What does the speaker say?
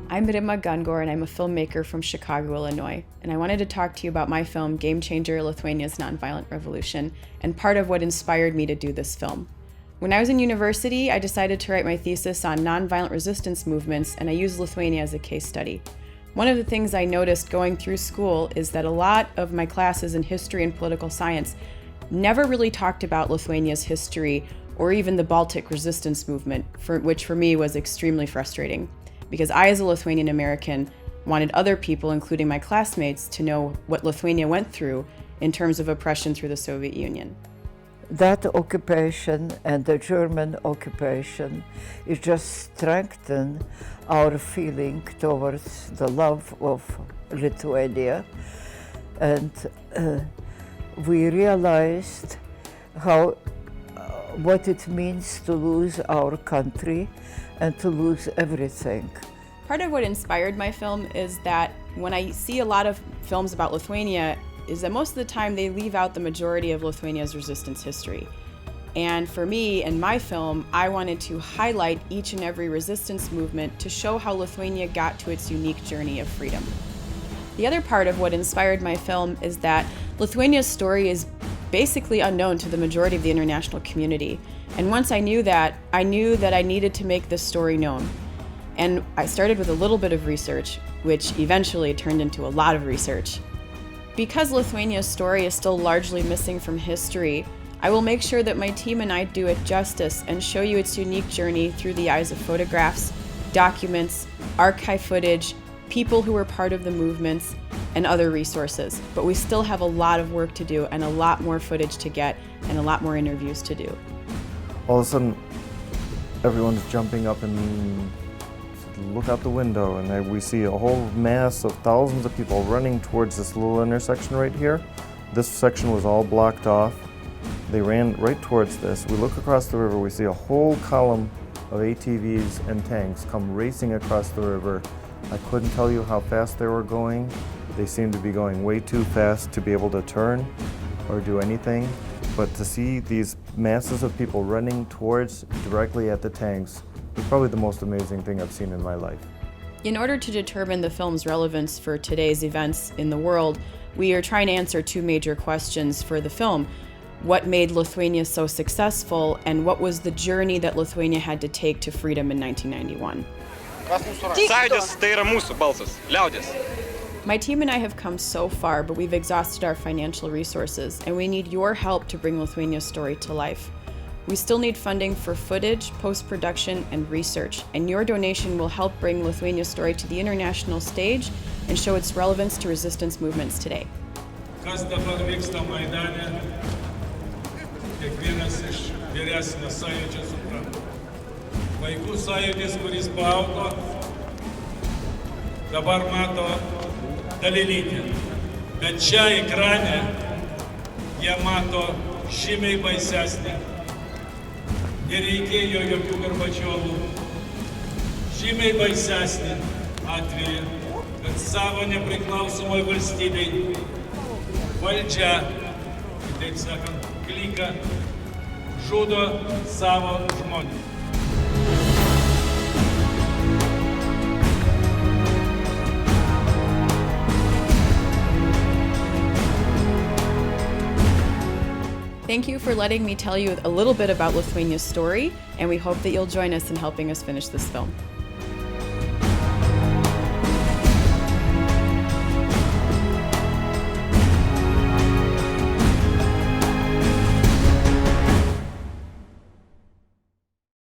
I'm Rima Gangor, and I'm a filmmaker from Chicago, Illinois, and I wanted to talk to you about my film, Game Changer: Lithuania's Nonviolent Revolution, and part of what inspired me to do this film. When I was in university, I decided to write my thesis on nonviolent resistance movements, and I used Lithuania as a case study. One of the things I noticed going through school is that a lot of my classes in history and political science never really talked about Lithuania's history or even the Baltic resistance movement, which for me was extremely frustrating, because I, as a Lithuanian American, wanted other people, including my classmates, to know what Lithuania went through in terms of oppression through the Soviet Union. That occupation and the German occupation, it just strengthened our feeling towards the love of Lithuania, and we realized what it means to lose our country and to lose everything. Part of what inspired my film is that when I see a lot of films about Lithuania, is that most of the time they leave out the majority of Lithuania's resistance history. And for me, in my film, I wanted to highlight each and every resistance movement to show how Lithuania got to its unique journey of freedom. The other part of what inspired my film is that Lithuania's story is basically unknown to the majority of the international community. And once I knew that I needed to make this story known. And I started with a little bit of research, which eventually turned into a lot of research. Because Lithuania's story is still largely missing from history, I will make sure that my team and I do it justice and show you its unique journey through the eyes of photographs, documents, archive footage, people who were part of the movements, and other resources. But we still have a lot of work to do and a lot more footage to get and a lot more interviews to do. All of a sudden, everyone's jumping up and look out the window, and we see a whole mass of thousands of people running towards this little intersection right here. This section was all blocked off. They ran right towards this. We look across the river, we see a whole column of ATVs and tanks come racing across the river. I couldn't tell you how fast they were going. They seemed to be going way too fast to be able to turn or do anything. But to see these masses of people running towards directly at the tanks was probably the most amazing thing I've seen in my life. In order to determine the film's relevance for today's events in the world, we are trying to answer two major questions for the film. What made Lithuania so successful, and what was the journey that Lithuania had to take to freedom in 1991? Sąjūdis tai yra mūsų balsas, liaudės. My team and I have come so far, but we've exhausted our financial resources, and we need your help to bring Lithuania's story to life. We still need funding for footage, post-production, and research, and your donation will help bring Lithuania's story to the international stage and show its relevance to resistance movements today. Kas dabar vyksta Maidane, kiekvienas iš vyresnio sąjūdžio supranta. Vaikų sąjūdis, kuris paaugo, dabar mato dalelytę. Bet čia ekrane jie mato žymiai baisesnį. Nereikėjo jokių Gorbačiovų. Žymiai baisesnį atvejį, kad savo nepriklausomoj valstybei valdžia, kitaip sakant, klika, žudo savo žmonės. Thank you for letting me tell you a little bit about Lithuania's story, and we hope that you'll join us in helping us finish this film.